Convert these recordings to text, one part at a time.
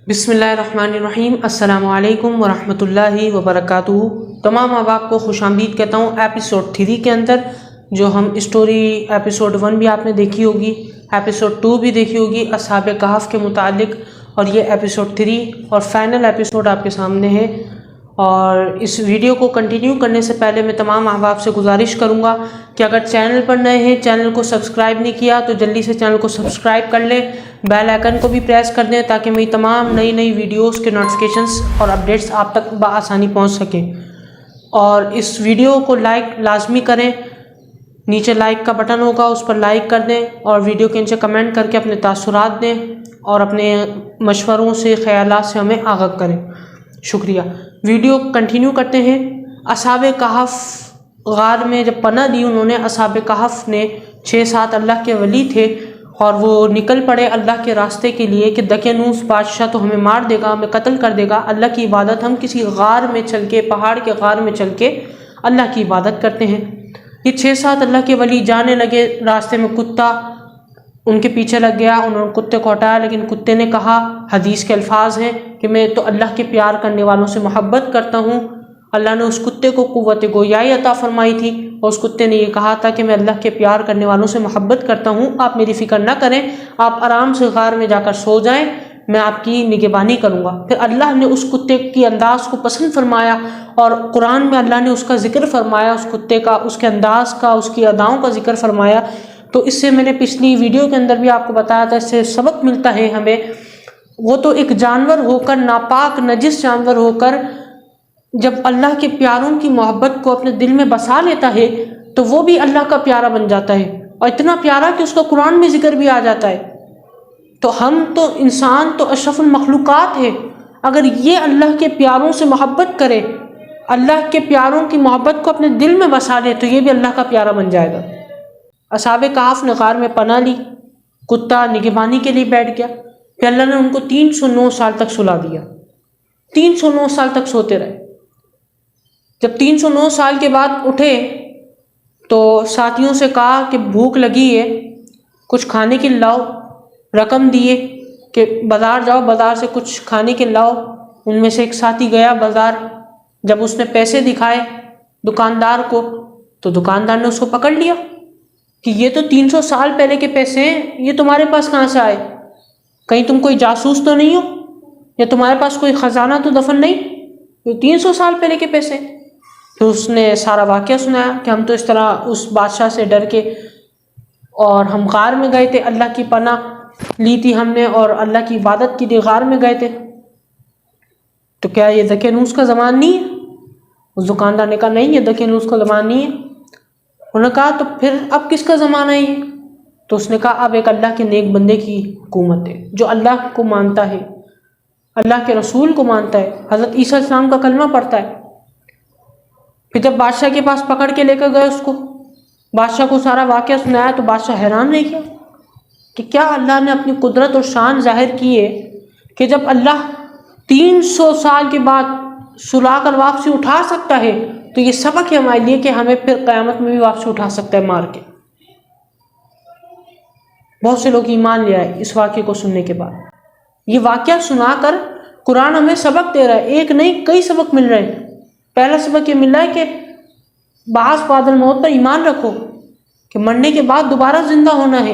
بسم اللہ الرحمن الرحیم۔ السلام علیکم ورحمۃ اللہ وبرکاتہ۔ تمام احباب کو خوش آمدید کہتا ہوں ایپیسوڈ 3 کے اندر، جو ہم اسٹوری ایپیسوڈ 1 بھی آپ نے دیکھی ہوگی، ایپیسوڈ 2 بھی دیکھی ہوگی اصحاب کہف کے متعلق، اور یہ ایپیسوڈ 3 اور فائنل ایپیسوڈ آپ کے سامنے ہے۔ اور اس ویڈیو کو کنٹینیو کرنے سے پہلے میں تمام احباب سے گزارش کروں گا کہ اگر چینل پر نئے ہیں، چینل کو سبسکرائب نہیں کیا تو جلدی سے چینل کو سبسکرائب کر لیں، بیل آئیکن کو بھی پریس کر دیں تاکہ میری تمام نئی ویڈیوز کے نوٹیفیکیشنز اور اپڈیٹس آپ تک بآسانی پہنچ سکیں۔ اور اس ویڈیو کو لائک لازمی کریں، نیچے لائک کا بٹن ہوگا، اس پر لائک کر دیں، اور ویڈیو کے نیچے کمنٹ کر کے اپنے تاثرات دیں اور اپنے مشوروں سے، خیالات سے ہمیں آگاہ کریں۔ شکریہ۔ ویڈیو کنٹینیو کرتے ہیں۔ اصحاب کہف غار میں جب پناہ دی انہوں نے، اصحاب کہف نے 6-7 اللہ کے ولی تھے، اور وہ نکل پڑے اللہ کے راستے کے لیے کہ دقیانوس بادشاہ تو ہمیں مار دے گا، ہمیں قتل کر دے گا۔ اللہ کی عبادت ہم کسی غار میں چل کے، پہاڑ کے غار میں چل کے اللہ کی عبادت کرتے ہیں۔ یہ 6-7 اللہ کے ولی جانے لگے، راستے میں کتا ان کے پیچھے لگ گیا، انہوں نے کتے کو ہٹایا، لیکن کتے نے کہا، حدیث کے الفاظ ہیں کہ میں تو اللہ کے پیار کرنے والوں سے محبت کرتا ہوں۔ اللہ نے اس کتے کو قوت گویائی عطا فرمائی تھی، اور اس کتے نے یہ کہا تھا کہ میں اللہ کے پیار کرنے والوں سے محبت کرتا ہوں، آپ میری فکر نہ کریں، آپ آرام سے غار میں جا کر سو جائیں، میں آپ کی نگہبانی کروں گا۔ پھر اللہ نے اس کتے کی انداز کو پسند فرمایا، اور قرآن میں اللہ نے اس کا ذکر فرمایا، اس کتے کا، اس کے انداز کا، اس کی اداؤں کا ذکر فرمایا۔ تو اس سے میں نے پچھلی ویڈیو کے اندر بھی آپ کو بتایا تھا، اس سے سبق ملتا ہے ہمیں۔ وہ تو ایک جانور ہو کر، ناپاک نجس جانور ہو کر، جب اللہ کے پیاروں کی محبت کو اپنے دل میں بسا لیتا ہے تو وہ بھی اللہ کا پیارا بن جاتا ہے، اور اتنا پیارا کہ اس کا قرآن میں ذکر بھی آ جاتا ہے۔ تو ہم تو انسان تو اشرف المخلوقات ہے، اگر یہ اللہ کے پیاروں سے محبت کرے، اللہ کے پیاروں کی محبت کو اپنے دل میں بسا لے، تو یہ بھی اللہ کا پیارا بن جائے گا۔ اصحاب کہف نے غار میں پناہ لی، کتا نگہبانی کے لیے بیٹھ گیا، پھر اللہ نے ان کو 309 سال تک سلا دیا، 309 سال تک سوتے رہے۔ جب 309 سال کے بعد اٹھے تو ساتھیوں سے کہا کہ بھوک لگی ہے، کچھ کھانے کے لاؤ، رقم دیے کہ بازار جاؤ، بازار سے کچھ کھانے کے لاؤ۔ ان میں سے ایک ساتھی گیا بازار، جب اس نے پیسے دکھائے دکاندار کو، تو دکاندار نے اس کو پکڑ لیا کہ یہ تو 300 سال پہلے کے پیسے ہیں، یہ تمہارے پاس کہاں سے آئے؟ کہیں تم کوئی جاسوس تو نہیں ہو، یا تمہارے پاس کوئی خزانہ تو دفن نہیں؟ یہ 300 سال پہلے کے پیسے۔ پھر اس نے سارا واقعہ سنایا کہ ہم تو اس طرح اس بادشاہ سے ڈر کے، اور ہم غار میں گئے تھے، اللہ کی پناہ لی تھی ہم نے، اور اللہ کی عبادت کے لیے غار میں گئے تھے۔ تو کیا یہ دقیانوس کا زمان نہیں ہے؟ اس دکاندار نے کہا نہیں، یہ دقیانوس کا زمان نہیں ہے۔ انہوں نے کہا تو پھر اب کس کا زمانہ ہے یہ؟ تو اس نے کہا اب ایک اللہ کے نیک بندے کی حکومت ہے، جو اللہ کو مانتا ہے، اللہ کے رسول کو مانتا ہے، حضرت عیسیٰ علیہ السلام کا کلمہ پڑھتا ہے۔ پھر جب بادشاہ کے پاس پکڑ کے لے کر گئے اس کو، بادشاہ کو سارا واقعہ سنایا، تو بادشاہ حیران رہ گیا کہ کیا اللہ نے اپنی قدرت اور شان ظاہر کی ہے کہ جب اللہ 300 سال کے بعد سلا کر واپسی اٹھا سکتا ہے، تو یہ سبق ہے ہمارے لیے کہ ہمیں پھر قیامت میں بھی واپسی اٹھا سکتا ہے مار کے۔ بہت سے لوگ ایمان لے آئے اس واقعے کو سننے کے بعد۔ یہ واقعہ سنا کر قرآن ہمیں سبق دے رہا ہے، ایک نہیں کئی سبق مل رہے ہیں۔ پہلا سبق یہ مل رہا ہے کہ بعث بعد الموت پر ایمان رکھو، کہ مرنے کے بعد دوبارہ زندہ ہونا ہے،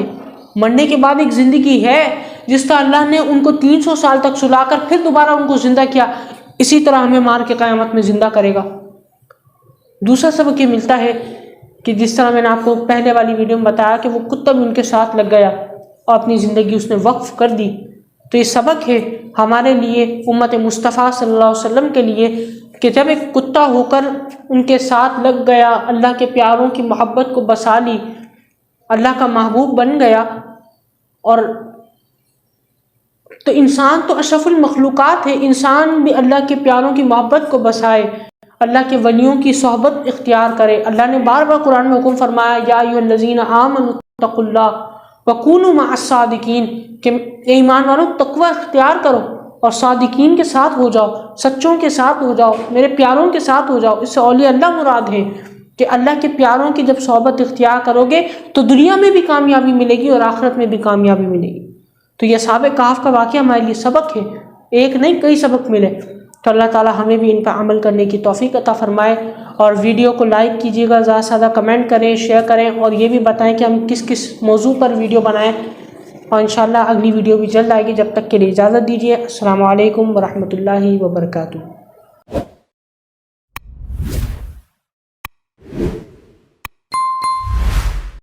مرنے کے بعد ایک زندگی ہے، جس طرح اللہ نے ان کو 300 سال تک سلا کر پھر دوبارہ ان کو زندہ کیا، اسی طرح ہمیں مار کے قیامت میں زندہ کرے گا۔ دوسرا سبق یہ ملتا ہے کہ جس طرح میں نے آپ کو پہلے والی ویڈیو میں بتایا کہ وہ کتا بھی ان کے ساتھ لگ گیا اور اپنی زندگی اس نے وقف کر دی، تو یہ سبق ہے ہمارے لیے، امت مصطفیٰ صلی اللہ علیہ وسلم کے لیے، کہ جب ایک کتا ہو کر ان کے ساتھ لگ گیا، اللہ کے پیاروں کی محبت کو بسا لی، اللہ کا محبوب بن گیا، اور تو انسان تو اشرف المخلوقات ہے، انسان بھی اللہ کے پیاروں کی محبت کو بسائے، اللہ کے ولیوں کی صحبت اختیار کرے۔ اللہ نے بار بار قرآن میں حکم فرمایا یا ایھا الذین آمنوا اتقوا اللہ وکونوا مع الصادقین، کہ اے ایمان والو تقوی اختیار کرو اور صادقین کے ساتھ ہو جاؤ، سچوں کے ساتھ ہو جاؤ، میرے پیاروں کے ساتھ ہو جاؤ۔ اس سے اولیاء اللہ مراد ہے کہ اللہ کے پیاروں کی جب صحبت اختیار کرو گے تو دنیا میں بھی کامیابی ملے گی اور آخرت میں بھی کامیابی ملے گی۔ تو یہ اصحاب کہف کا واقعہ ہمارے لیے سبق ہے ایک نہیں کئی سبق ملے، تو اللہ تعالی ہمیں بھی ان پر عمل کرنے کی توفیق عطا فرمائے۔ اور ویڈیو کو لائک کیجیے گا، زیادہ سے زیادہ کمنٹ کریں، شیئر کریں، اور یہ بھی بتائیں کہ ہم کس کس موضوع پر ویڈیو بنائیں، اور انشاءاللہ اگلی ویڈیو بھی جلد آئے گی۔ جب تک کے لیے اجازت دیجیے، السلام علیکم ورحمۃ اللہ وبرکاتہ۔